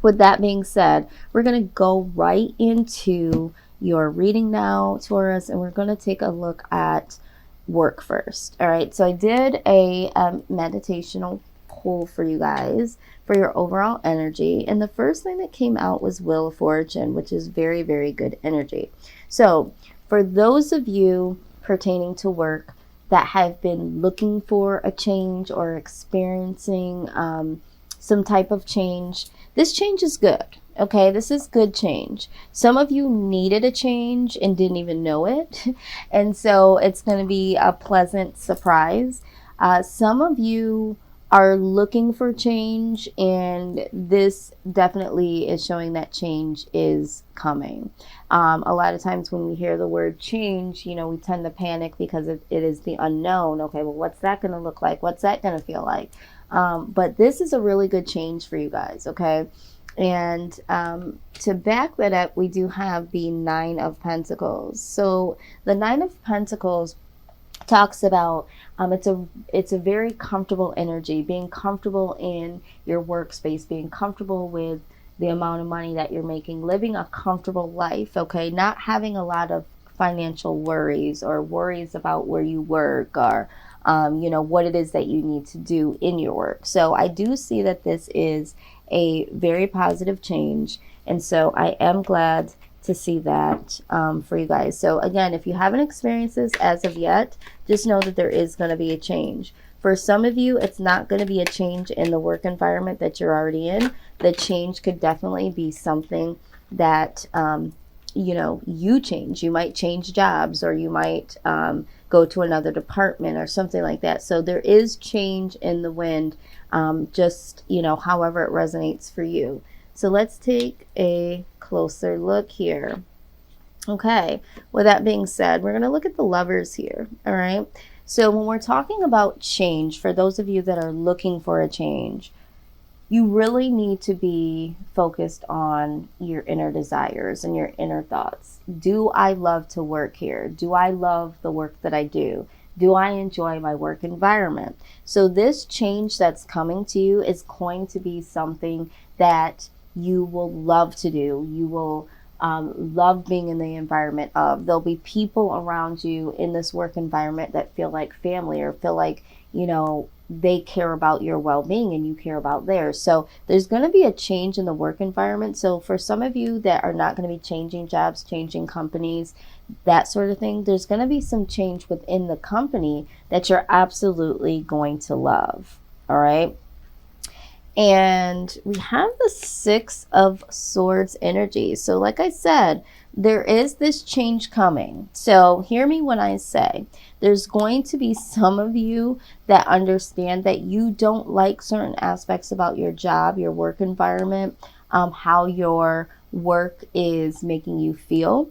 With that being said, we're going to go right into your reading now, Taurus, and we're going to take a look at work first. All right, so I did a meditational pull for you guys for your overall energy, and the first thing that came out was Wheel of Fortune, which is very, very good energy. So for those of you pertaining to work that have been looking for a change or experiencing some type of change, this change is good. Okay, this is good change. Some of you needed a change and didn't even know it. And so it's going to be a pleasant surprise. Some of you are looking for change, and this definitely is showing that change is coming. A lot of times when we hear the word change, you know, we tend to panic because it is the unknown. Okay, well, what's that going to look like? What's that going to feel like? But this is a really good change for you guys, okay? And to back that up, we do have the Nine of Pentacles. So the Nine of Pentacles talks about it's a very comfortable energy, being comfortable in your workspace, being comfortable with the amount of money that you're making, living a comfortable life, okay? Not having a lot of financial worries or worries about where you work or you know, what it is that you need to do in your work. So I do see that this is a very positive change. And so I am glad to see that for you guys. So again, if you haven't experienced this as of yet, just know that there is going to be a change. For some of you, it's not going to be a change in the work environment that you're already in. The change could definitely be something that, you know, you change. You might change jobs, or you might go to another department or something like that. So there is change in the wind, just, you know, however it resonates for you. So let's take a closer look here. Okay, with that being said, we're going to look at the Lovers here. All right. So when we're talking about change, for those of you that are looking for a change, you really need to be focused on your inner desires and your inner thoughts. Do I love to work here? Do I love the work that I do? Do I enjoy my work environment? So this change that's coming to you is going to be something that you will love to do. You will love being in the environment of. There'll be people around you in this work environment that feel like family, or feel like, you know, they care about your well-being and you care about theirs. So there's going to be a change in the work environment. So for some of you that are not going to be changing jobs, changing companies, that sort of thing, there's going to be some change within the company that you're absolutely going to love. All right. And we have the Six of Swords energy. So like I said, there is this change coming. So hear me when I say there's going to be some of you that understand that you don't like certain aspects about your job, your work environment, how your work is making you feel.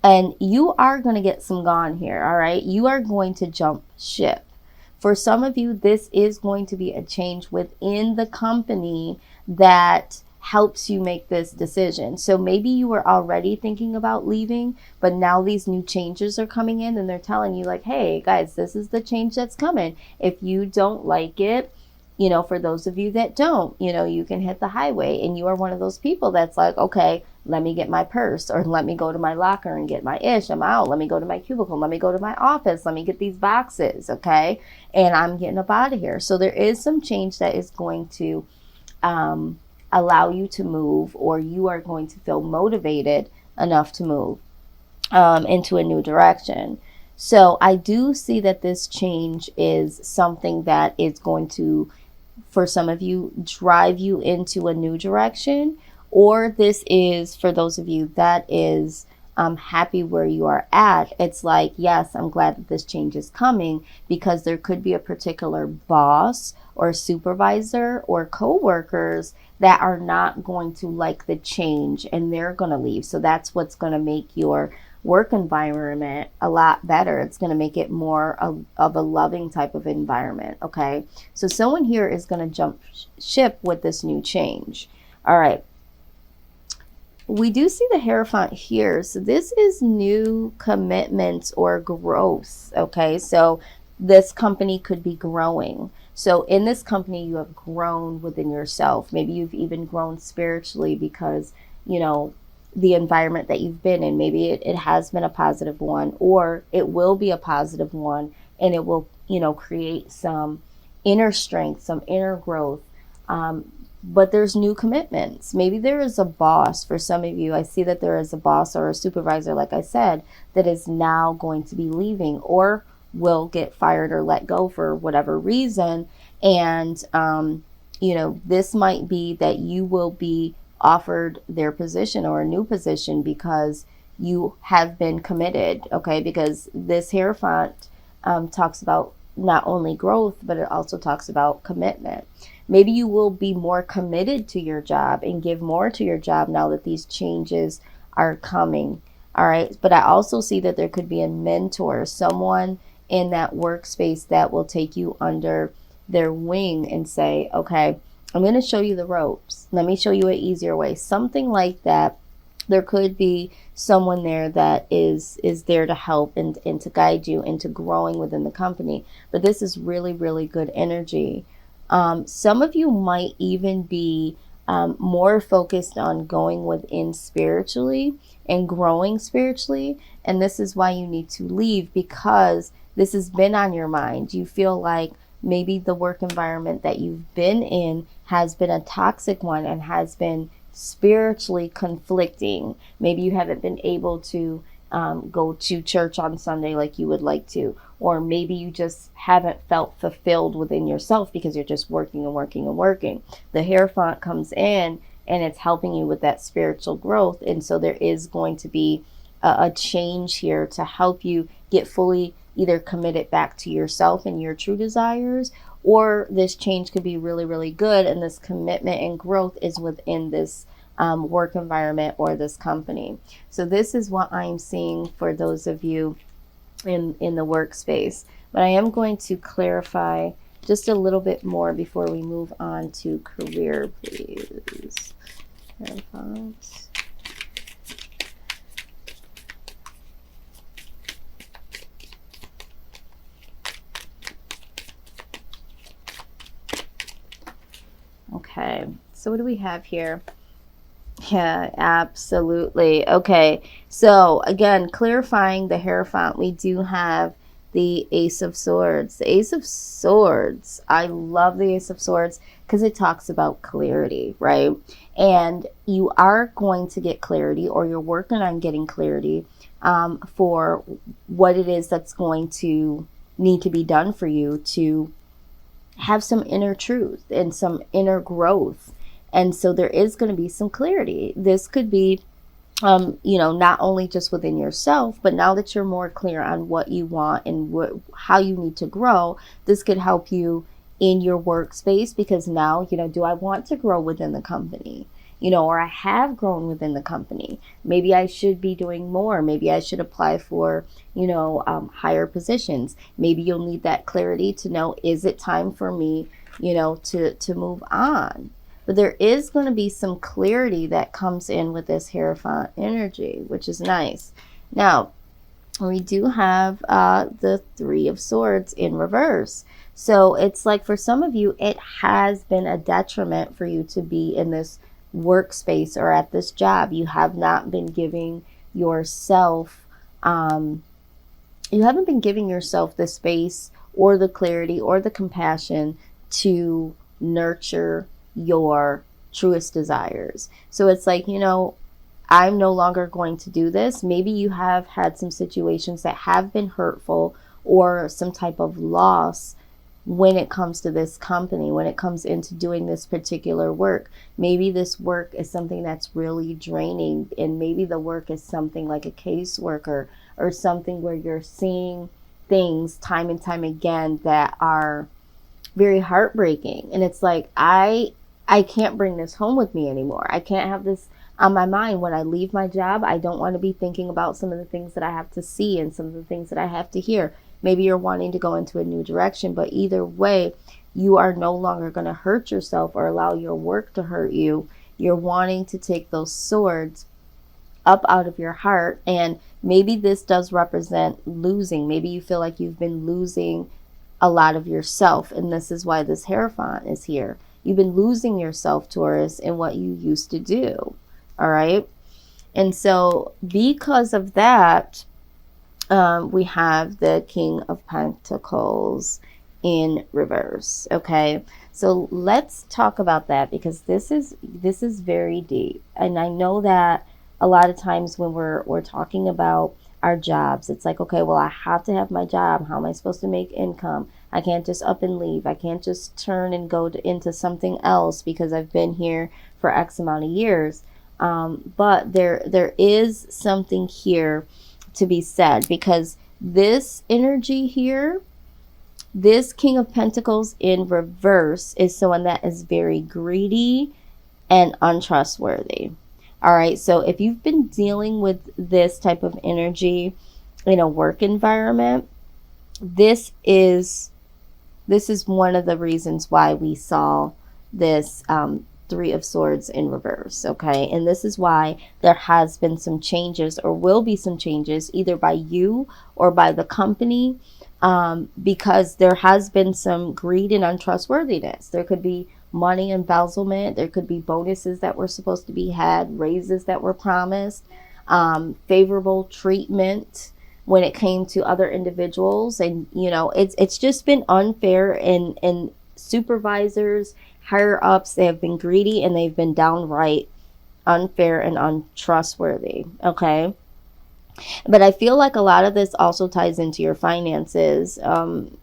And you are going to get some gone here. All right. You are going to jump ship. For some of you, this is going to be a change within the company that helps you make this decision. So maybe you were already thinking about leaving, but now these new changes are coming in and they're telling you like, hey guys, this is the change that's coming. If you don't like it, you know, for those of you that don't, you know, you can hit the highway, and you are one of those people that's like, okay, let me get my purse, or let me go to my locker and get my ish. I'm out. Let me go to my cubicle. Let me go to my office. Let me get these boxes. Okay. And I'm getting up out of here. So there is some change that is going to allow you to move, or you are going to feel motivated enough to move into a new direction. So I do see that this change is something that is going to, for some of you, drive you into a new direction. Or this is for those of you that is happy where you are at. It's like, yes, I'm glad that this change is coming, because there could be a particular boss or supervisor or co-workers that are not going to like the change, and they're going to leave. So that's what's going to make your work environment a lot better. It's going to make it more of a loving type of environment. Okay. So someone here is going to jump ship with this new change. All right. We do see the Hierophant here. So this is new commitments or growth. Okay. So this company could be growing. So in this company, you have grown within yourself. Maybe you've even grown spiritually because, you know, the environment that you've been in, maybe it has been a positive one, or it will be a positive one, and it will, you know, create some inner strength, some inner growth. But there's new commitments. Maybe there is a boss for some of you. I see that there is a boss or a supervisor, like I said, that is now going to be leaving or will get fired or let go for whatever reason. And, you know, this might be that you will be offered their position or a new position because you have been committed. Okay. Because this Hierophant talks about not only growth, but it also talks about commitment. Maybe you will be more committed to your job and give more to your job now that these changes are coming. All right. But I also see that there could be a mentor, someone in that workspace that will take you under their wing and say, okay, I'm going to show you the ropes. Let me show you an easier way. Something like that. There could be someone there that is there to help and to guide you into growing within the company. But this is really, really good energy. Some of you might even be more focused on going within spiritually and growing spiritually. And this is why you need to leave, because this has been on your mind. You feel like maybe the work environment that you've been in has been a toxic one and has been spiritually conflicting. Maybe you haven't been able to go to church on Sunday like you would like to, or maybe you just haven't felt fulfilled within yourself because you're just working and working and working. The Hierophant comes in and it's helping you with that spiritual growth. And so there is going to be a change here to help you get fully either committed back to yourself and your true desires, or this change could be really, really good. And this commitment and growth is within this work environment or this company. So this is what I'm seeing for those of you in the workspace. But I am going to clarify just a little bit more before we move on to career, please. Okay, so what do we have here? Yeah, absolutely. Okay, so again, clarifying the Hierophant, we do have the Ace of Swords. The Ace of Swords, I love the Ace of Swords because it talks about clarity, right? And you are going to get clarity, or you're working on getting clarity for what it is that's going to need to be done for you to have some inner truth and some inner growth. And so there is going to be some clarity. This could be, you know, not only just within yourself, but now that you're more clear on what you want and how you need to grow, this could help you in your workspace, because now, you know, do I want to grow within the company? You know, or I have grown within the company. Maybe I should be doing more. Maybe I should apply for, you know, higher positions. Maybe you'll need that clarity to know, is it time for me, you know, to move on? But there is going to be some clarity that comes in with this Hierophant energy, which is nice. Now, we do have the Three of Swords in reverse. So it's like for some of you, it has been a detriment for you to be in this workspace or at this job. You have not been giving yourself, you haven't been giving yourself the space or the clarity or the compassion to nurture your truest desires. So it's like, you know, I'm no longer going to do this. Maybe you have had some situations that have been hurtful or some type of loss when it comes to this company, when it comes into doing this particular work. Maybe this work is something that's really draining, and maybe the work is something like a caseworker or something where you're seeing things time and time again that are very heartbreaking. And it's like, I can't bring this home with me anymore. I can't have this on my mind when I leave my job. I don't want to be thinking about some of the things that I have to see and some of the things that I have to hear. Maybe you're wanting to go into a new direction, but either way, you are no longer going to hurt yourself or allow your work to hurt you. You're wanting to take those swords up out of your heart. And maybe this does represent losing. Maybe you feel like you've been losing a lot of yourself. And this is why this Hierophant is here. You've been losing yourself, Taurus, in what you used to do. All right. And so because of that, we have the King of Pentacles in reverse. Okay. So let's talk about that, because this is very deep. And I know that a lot of times when we're talking about our jobs, it's like, okay, well, I have to have my job. How am I supposed to make income? I can't just up and leave. I can't just turn and go into something else because I've been here for X amount of years. But there is something here to be said, because this energy here, this King of Pentacles in reverse, is someone that is very greedy and untrustworthy. All right. So if you've been dealing with this type of energy in a work environment, this is one of the reasons why we saw this Three of Swords in reverse. Okay. And this is why there has been some changes, or will be some changes, either by you or by the company, because there has been some greed and untrustworthiness. There could be money embezzlement. There could be bonuses that were supposed to be had, raises that were promised, favorable treatment when it came to other individuals. And, you know, it's just been unfair, and supervisors, higher ups, they have been greedy, and they've been downright unfair and untrustworthy. Okay. But I feel like a lot of this also ties into your finances,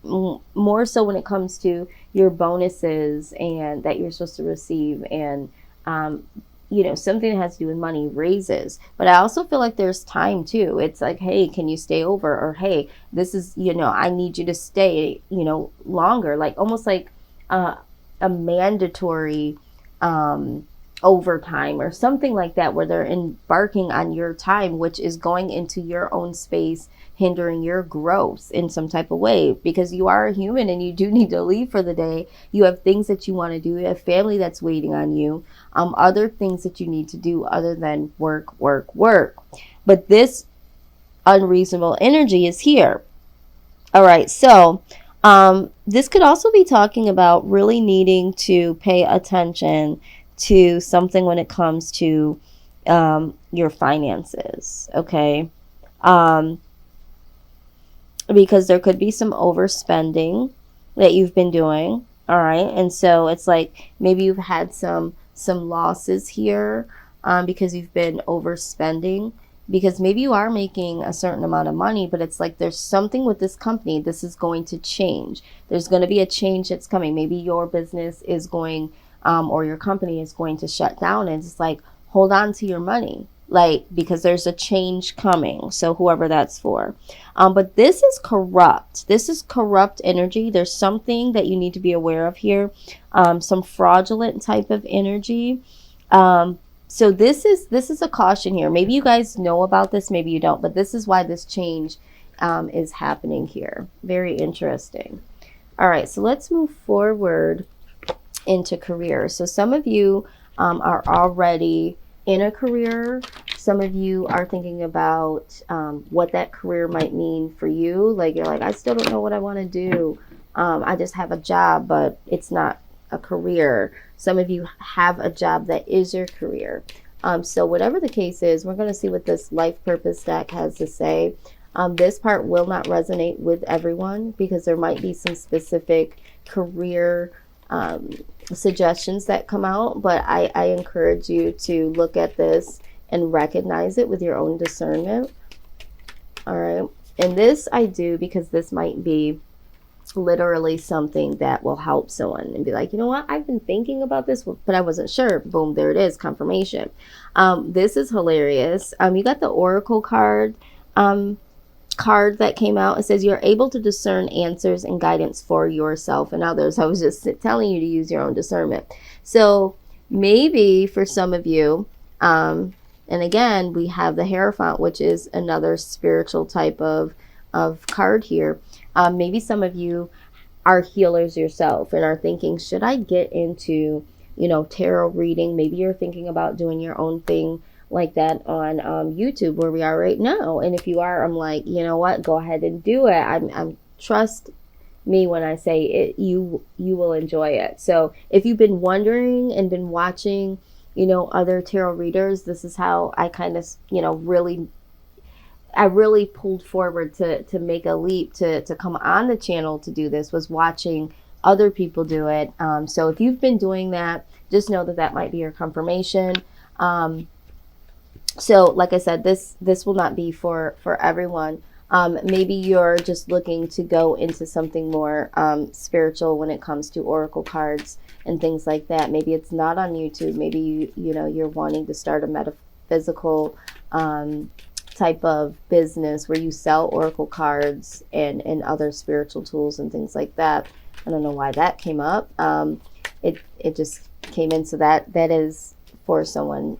more so when it comes to your bonuses and that you're supposed to receive, and you know, something that has to do with money, raises. But I also feel like there's time too. It's like, hey, can you stay over? Or hey, this is, you know, I need you to stay, you know, longer. Like almost like a mandatory overtime or something like that, where they're embarking on your time, which is going into your own space, hindering your growth in some type of way, because you are a human and you do need to leave for the day. You have things that you want to do. You have family that's waiting on you, other things that you need to do other than work. But this unreasonable energy is here. All right. So this could also be talking about really needing to pay attention to something when it comes to your finances. Okay. Because there could be some overspending that you've been doing. All right. And so it's like maybe you've had some losses here because you've been overspending, because maybe you are making a certain amount of money, but it's like there's something with this company. This is going to change. There's going to be a change that's coming. Maybe your business is going or your company is going to shut down, and it's like, hold on to your money, like, because there's a change coming. So whoever that's for. But this is corrupt. This is corrupt energy. There's something that you need to be aware of here. Some fraudulent type of energy. So this is a caution here. Maybe you guys know about this, maybe you don't, but this is why this change is happening here. Very interesting. All right, so let's move forward into career. So some of you are already in a career. Some of you are thinking about what that career might mean for you. Like, you're like, I still don't know what I want to do. I just have a job, but it's not a career. Some of you have a job that is your career. So whatever the case is, we're going to see what this life purpose deck has to say. This part will not resonate with everyone, because there might be some specific career suggestions that come out, but I encourage you to look at this and recognize it with your own discernment. All right. And this I do because this might be literally something that will help someone and be like, you know what, I've been thinking about this, but I wasn't sure. Boom, there it is, confirmation. This is hilarious. You got the Oracle card that came out. It says you're able to discern answers and guidance for yourself and others. I was just telling you to use your own discernment. So maybe for some of you, and again, we have the Hierophant, which is another spiritual type of card here. Maybe some of you are healers yourself and are thinking, should I get into, you know, tarot reading? Maybe you're thinking about doing your own thing like that on YouTube, where we are right now. And if you are, I'm like, you know what, go ahead and do it. I'm trust me when I say it, you will enjoy it. So if you've been wondering and been watching, other tarot readers, this is how I kind of, I really pulled forward to make a leap to come on the channel to do this, was watching other people do it. So if you've been doing that, just know that might be your confirmation. So like I said, this will not be for everyone. Maybe you're just looking to go into something more spiritual when it comes to oracle cards and things like that. Maybe it's not on YouTube. Maybe you're wanting to start a metaphysical type of business where you sell oracle cards and other spiritual tools and things like that. I don't know why that came up. It just came in. So that is for someone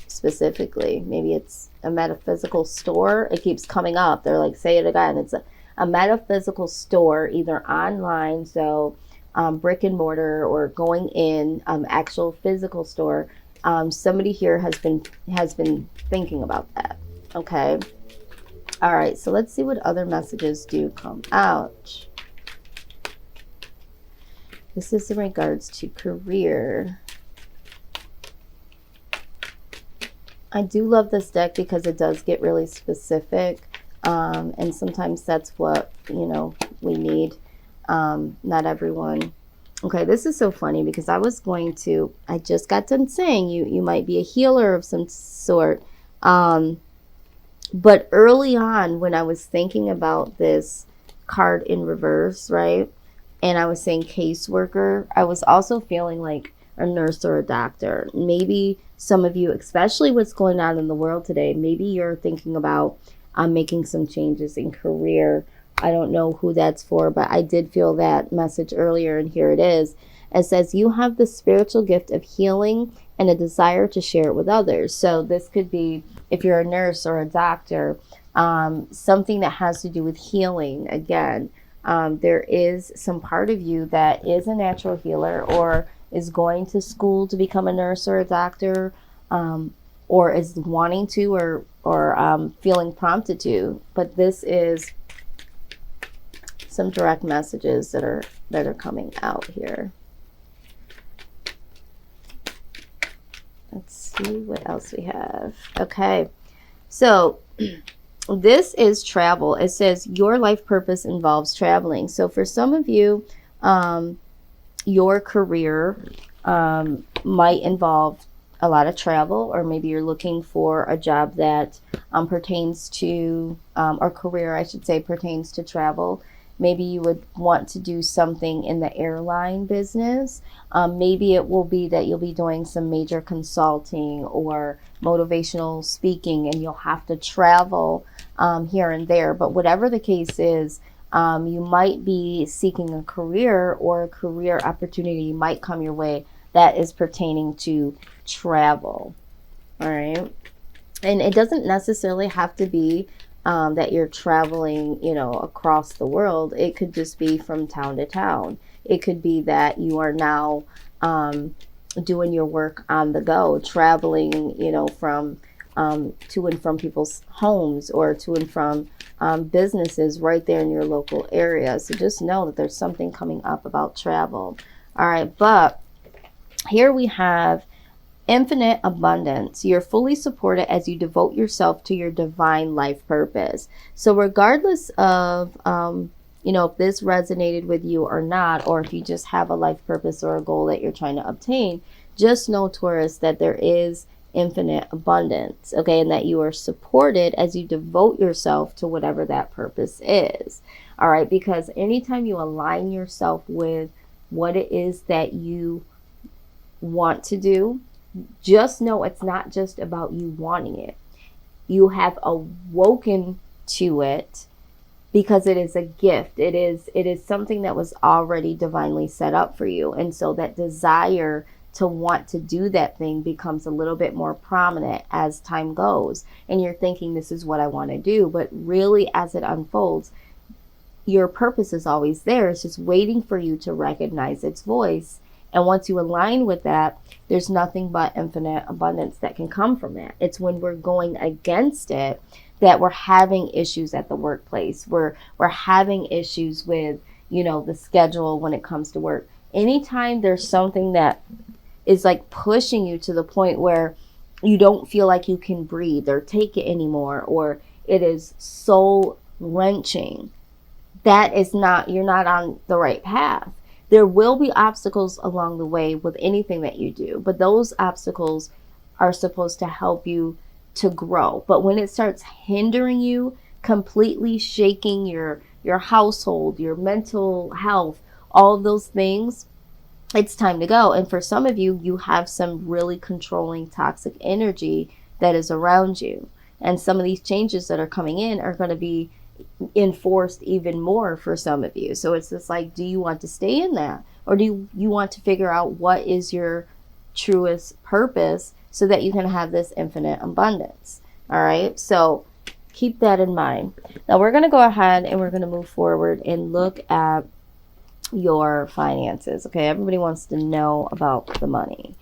specifically. Maybe it's a metaphysical store. It keeps coming up. They're like, say it again. It's a metaphysical store, either online, so brick and mortar, or going in actual physical store. Somebody here has been thinking about that. Okay. All right. So let's see what other messages do come out. This is in regards to career. I do love this deck because it does get really specific. And sometimes that's what, we need. Not everyone. Okay, this is so funny because I just got done saying you might be a healer of some sort. But early on, when I was thinking about this card in reverse, right? And I was saying caseworker, I was also feeling like a nurse or a doctor. Maybe some of you, especially what's going on in the world today, maybe you're thinking about making some changes in career. I don't know who that's for, but I did feel that message earlier, and here it is. It says, you have the spiritual gift of healing and a desire to share it with others. So this could be, if you're a nurse or a doctor, something that has to do with healing. Again, there is some part of you that is a natural healer, or is going to school to become a nurse or a doctor, or is wanting to, or feeling prompted to. But this is some direct messages that are coming out here. Let's see what else we have. Okay, so this is travel. It says your life purpose involves traveling. So for some of you, your career might involve a lot of travel, or maybe you're looking for a job that pertains to, or career, I should say, pertains to travel. Maybe you would want to do something in the airline business. Maybe it will be that you'll be doing some major consulting or motivational speaking, and you'll have to travel here and there. But whatever the case is, you might be seeking a career, or a career opportunity might come your way that is pertaining to travel. All right. And it doesn't necessarily have to be that you're traveling, across the world. It could just be from town to town. It could be that you are now doing your work on the go, traveling, from to and from people's homes, or to and from businesses right there in your local area. So just know that there's something coming up about travel. All right, but here we have infinite abundance. You're fully supported as you devote yourself to your divine life purpose. So regardless of, if this resonated with you or not, or if you just have a life purpose or a goal that you're trying to obtain, just know, Taurus, that there is infinite abundance, okay? And that you are supported as you devote yourself to whatever that purpose is. All right, because anytime you align yourself with what it is that you want to do, just know it's not just about you wanting it. You have awoken to it because it is a gift. It is something that was already divinely set up for you. And so that desire to want to do that thing becomes a little bit more prominent as time goes. And you're thinking, this is what I want to do. But really, as it unfolds, your purpose is always there. It's just waiting for you to recognize its voice. And once you align with that, there's nothing but infinite abundance that can come from that. It's when we're going against it that we're having issues at the workplace. We're having issues with, the schedule when it comes to work. Anytime there's something that is like pushing you to the point where you don't feel like you can breathe or take it anymore, or it is soul wrenching, that is not, you're not on the right path. There will be obstacles along the way with anything that you do, but those obstacles are supposed to help you to grow. But when it starts hindering you, completely shaking your household, your mental health, all of those things, it's time to go. And for some of you, you have some really controlling toxic energy that is around you. And some of these changes that are coming in are going to be enforced even more for some of you. So it's just like, do you want to stay in that? Or do you want to figure out what is your truest purpose so that you can have this infinite abundance? All right. So keep that in mind. Now we're going to go ahead and we're going to move forward and look at your finances. Okay, everybody wants to know about the money.